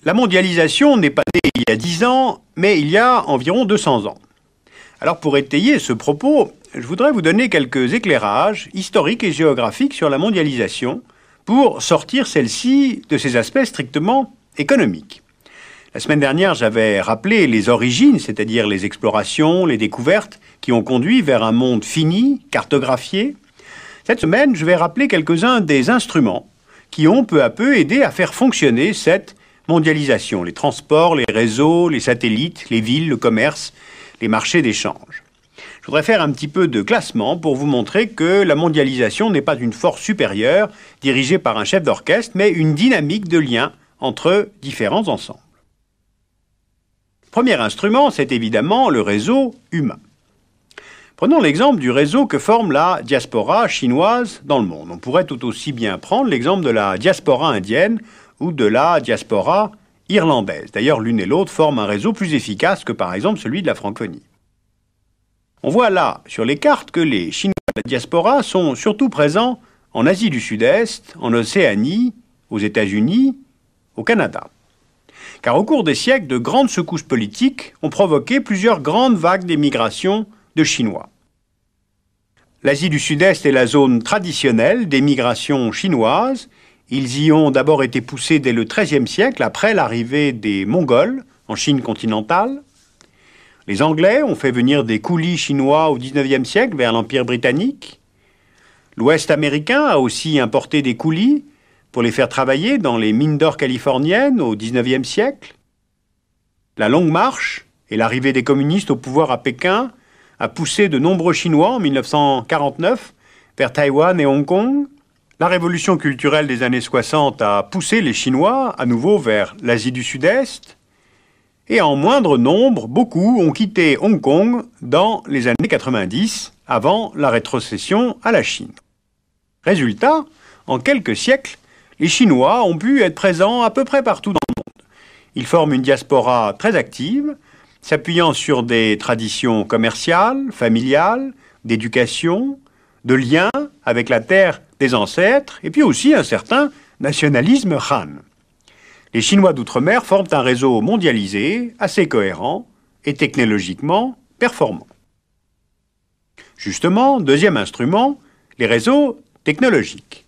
La mondialisation n'est pas née il y a 10 ans, mais il y a environ 200 ans. Alors pour étayer ce propos, je voudrais vous donner quelques éclairages historiques et géographiques sur la mondialisation pour sortir celle-ci de ses aspects strictement économiques. La semaine dernière, j'avais rappelé les origines, c'est-à-dire les explorations, les découvertes qui ont conduit vers un monde fini, cartographié. Cette semaine, je vais rappeler quelques-uns des instruments qui ont peu à peu aidé à faire fonctionner cette mondialisation, les transports, les réseaux, les satellites, les villes, le commerce, les marchés d'échange. Je voudrais faire un petit peu de classement pour vous montrer que la mondialisation n'est pas une force supérieure dirigée par un chef d'orchestre, mais une dynamique de lien entre différents ensembles. Premier instrument, c'est évidemment le réseau humain. Prenons l'exemple du réseau que forme la diaspora chinoise dans le monde. On pourrait tout aussi bien prendre l'exemple de la diaspora indienne ou de la diaspora irlandaise. D'ailleurs, l'une et l'autre forment un réseau plus efficace que par exemple celui de la francophonie. On voit là sur les cartes que les Chinois de la diaspora sont surtout présents en Asie du Sud-Est, en Océanie, aux États-Unis, au Canada. Car au cours des siècles, de grandes secousses politiques ont provoqué plusieurs grandes vagues d'émigration de Chinois. L'Asie du Sud-Est est la zone traditionnelle des migrations chinoises. Ils y ont d'abord été poussés dès le XIIIe siècle, après l'arrivée des Mongols en Chine continentale. Les Anglais ont fait venir des coulis chinois au XIXe siècle vers l'Empire britannique. L'Ouest américain a aussi importé des coulis pour les faire travailler dans les mines d'or californiennes au XIXe siècle. La Longue Marche et l'arrivée des communistes au pouvoir à Pékin a poussé de nombreux Chinois en 1949 vers Taïwan et Hong Kong. La révolution culturelle des années 60 a poussé les Chinois à nouveau vers l'Asie du Sud-Est. Et en moindre nombre, beaucoup ont quitté Hong Kong dans les années 90, avant la rétrocession à la Chine. Résultat, en quelques siècles, les Chinois ont pu être présents à peu près partout dans le monde. Ils forment une diaspora très active, s'appuyant sur des traditions commerciales, familiales, d'éducation, de liens avec la terre des ancêtres, et puis aussi un certain nationalisme Han. Les Chinois d'outre-mer forment un réseau mondialisé, assez cohérent et technologiquement performant. Justement, deuxième instrument, les réseaux technologiques.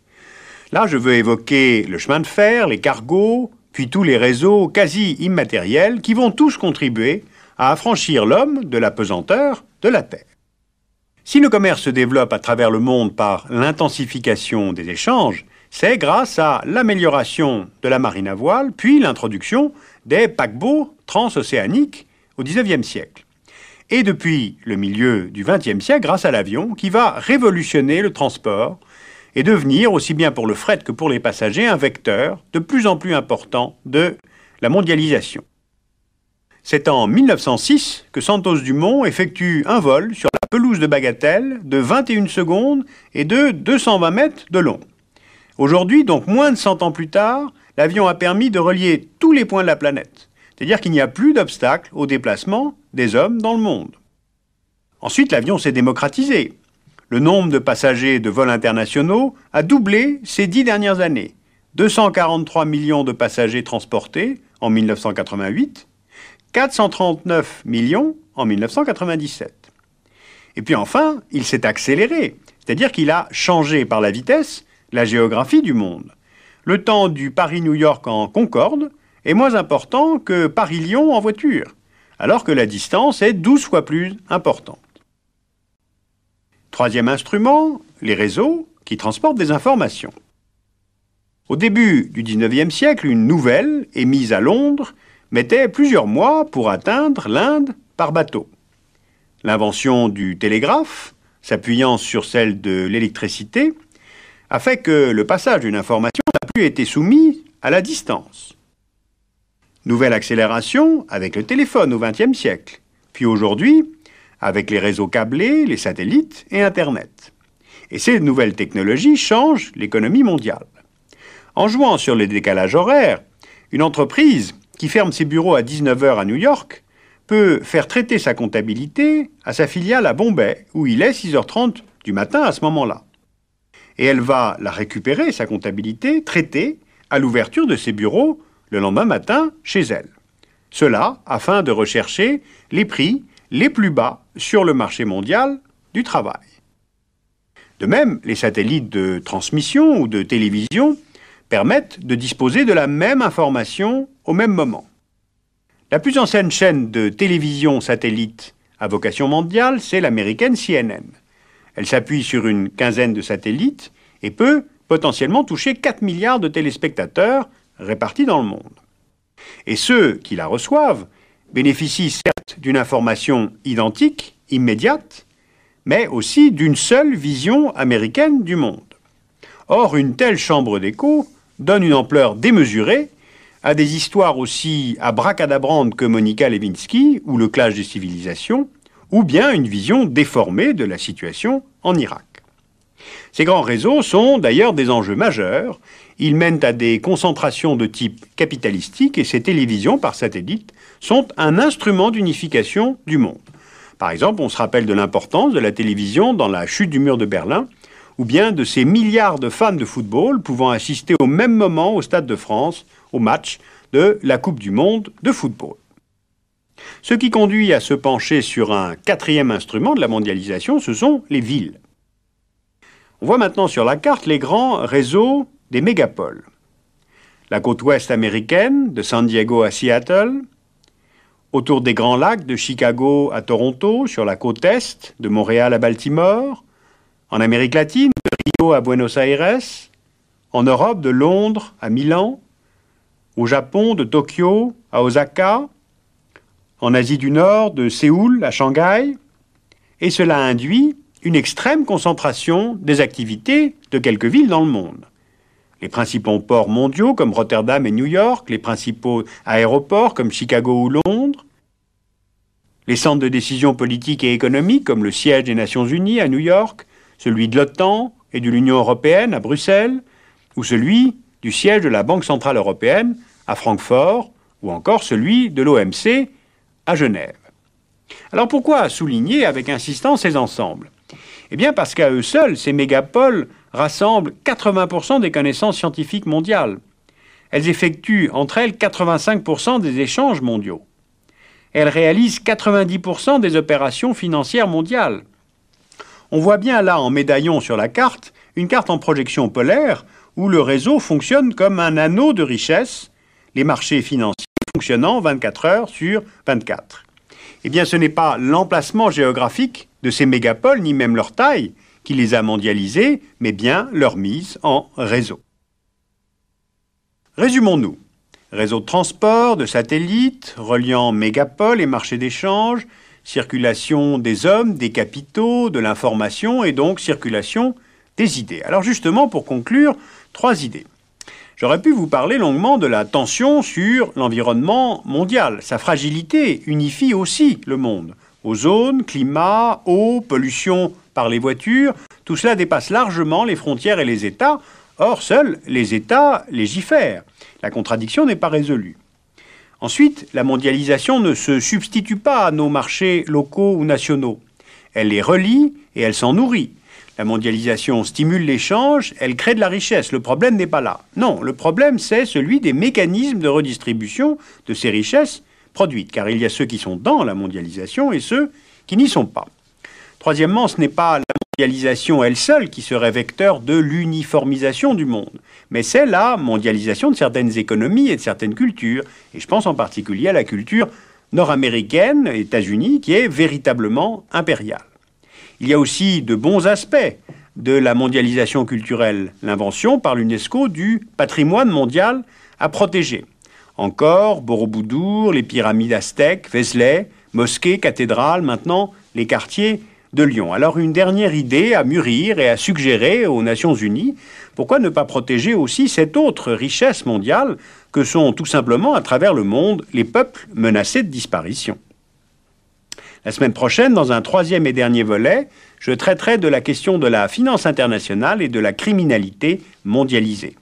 Là, je veux évoquer le chemin de fer, les cargos, puis tous les réseaux quasi immatériels qui vont tous contribuer à affranchir l'homme de la pesanteur de la Terre. Si le commerce se développe à travers le monde par l'intensification des échanges, c'est grâce à l'amélioration de la marine à voile, puis l'introduction des paquebots transocéaniques au XIXe siècle. Et depuis le milieu du XXe siècle, grâce à l'avion, qui va révolutionner le transport et devenir, aussi bien pour le fret que pour les passagers, un vecteur de plus en plus important de la mondialisation. C'est en 1906 que Santos Dumont effectue un vol sur la pelouse de Bagatelle de 21 secondes et de 220 mètres de long. Aujourd'hui, donc moins de 100 ans plus tard, l'avion a permis de relier tous les points de la planète. C'est-à-dire qu'il n'y a plus d'obstacle au déplacement des hommes dans le monde. Ensuite, l'avion s'est démocratisé. Le nombre de passagers de vols internationaux a doublé ces 10 dernières années. 243 millions de passagers transportés en 1988, 439 millions en 1997. Et puis enfin, il s'est accéléré, c'est-à-dire qu'il a changé par la vitesse la géographie du monde. Le temps du Paris-New York en Concorde est moins important que Paris-Lyon en voiture, alors que la distance est 12 fois plus importante. Troisième instrument, les réseaux qui transportent des informations. Au début du XIXe siècle, une nouvelle émise à Londres mettait plusieurs mois pour atteindre l'Inde par bateau. L'invention du télégraphe, s'appuyant sur celle de l'électricité, a fait que le passage d'une information n'a plus été soumis à la distance. Nouvelle accélération avec le téléphone au XXe siècle, puis aujourd'hui, avec les réseaux câblés, les satellites et Internet. Et ces nouvelles technologies changent l'économie mondiale. En jouant sur les décalages horaires, une entreprise qui ferme ses bureaux à 19 h à New York peut faire traiter sa comptabilité à sa filiale à Bombay, où il est 6 h 30 du matin à ce moment-là. et elle va la récupérer, sa comptabilité, traiter à l'ouverture de ses bureaux le lendemain matin chez elle. Cela afin de rechercher les prix les plus bas sur le marché mondial du travail. De même, les satellites de transmission ou de télévision permettent de disposer de la même information au même moment. La plus ancienne chaîne de télévision satellite à vocation mondiale, c'est l'américaine CNN. Elle s'appuie sur une quinzaine de satellites et peut potentiellement toucher 4 milliards de téléspectateurs répartis dans le monde. Et ceux qui la reçoivent bénéficient certes d'une information identique, immédiate, mais aussi d'une seule vision américaine du monde. Or, une telle chambre d'écho donne une ampleur démesurée à des histoires aussi abracadabrantes que Monica Lewinsky ou le clash des civilisations, ou bien une vision déformée de la situation en Irak. Ces grands réseaux sont d'ailleurs des enjeux majeurs. Ils mènent à des concentrations de type capitalistique et ces télévisions par satellite sont un instrument d'unification du monde. Par exemple, on se rappelle de l'importance de la télévision dans la chute du mur de Berlin, ou bien de ces milliards de fans de football pouvant assister au même moment au Stade de France au match de la Coupe du Monde de football. Ce qui conduit à se pencher sur un quatrième instrument de la mondialisation, ce sont les villes. On voit maintenant sur la carte les grands réseaux des mégapoles. La côte ouest américaine, de San Diego à Seattle, autour des Grands Lacs, de Chicago à Toronto, sur la côte est, de Montréal à Baltimore, en Amérique latine, de Rio à Buenos Aires, en Europe, de Londres à Milan, au Japon, de Tokyo à Osaka, en Asie du Nord, de Séoul à Shanghai, et cela induit une extrême concentration des activités de quelques villes dans le monde. Les principaux ports mondiaux comme Rotterdam et New York, les principaux aéroports comme Chicago ou Londres, les centres de décision politique et économique comme le siège des Nations Unies à New York, celui de l'OTAN et de l'Union européenne à Bruxelles, ou celui du siège de la Banque centrale européenne à Francfort, ou encore celui de l'OMC à Genève. Alors pourquoi souligner avec insistance ces ensembles ? Eh bien parce qu'à eux seuls, ces mégapoles rassemblent 80% des connaissances scientifiques mondiales. Elles effectuent entre elles 85% des échanges mondiaux. Elles réalisent 90% des opérations financières mondiales. On voit bien là en médaillon sur la carte, une carte en projection polaire où le réseau fonctionne comme un anneau de richesse, les marchés financiers fonctionnant 24 heures sur 24. Eh bien, ce n'est pas l'emplacement géographique de ces mégapoles, ni même leur taille, qui les a mondialisés, mais bien leur mise en réseau. Résumons-nous. Réseau de transport, de satellites, reliant mégapoles et marchés d'échange, circulation des hommes, des capitaux, de l'information et donc circulation des idées. Alors justement, pour conclure, 3 idées. J'aurais pu vous parler longuement de la tension sur l'environnement mondial. Sa fragilité unifie aussi le monde. Ozone, climat, eau, pollution par les voitures, tout cela dépasse largement les frontières et les États. Or, seuls les États légifèrent. La contradiction n'est pas résolue. Ensuite, la mondialisation ne se substitue pas à nos marchés locaux ou nationaux. Elle les relie et elle s'en nourrit. La mondialisation stimule l'échange, elle crée de la richesse. Le problème n'est pas là. Non, le problème, c'est celui des mécanismes de redistribution de ces richesses produites, car il y a ceux qui sont dans la mondialisation et ceux qui n'y sont pas. Troisièmement, ce n'est pas la mondialisation elle seule qui serait vecteur de l'uniformisation du monde, mais c'est la mondialisation de certaines économies et de certaines cultures, et je pense en particulier à la culture nord-américaine, États-Unis, qui est véritablement impériale. Il y a aussi de bons aspects de la mondialisation culturelle, l'invention par l'UNESCO du patrimoine mondial à protéger. Encore, Borobudur, les pyramides aztèques, Vézelay, mosquées, cathédrales, maintenant les quartiers de Lyon. Alors une dernière idée à mûrir et à suggérer aux Nations Unies, pourquoi ne pas protéger aussi cette autre richesse mondiale que sont tout simplement à travers le monde les peuples menacés de disparition. La semaine prochaine, dans un 3e et dernier volet, je traiterai de la question de la finance internationale et de la criminalité mondialisée.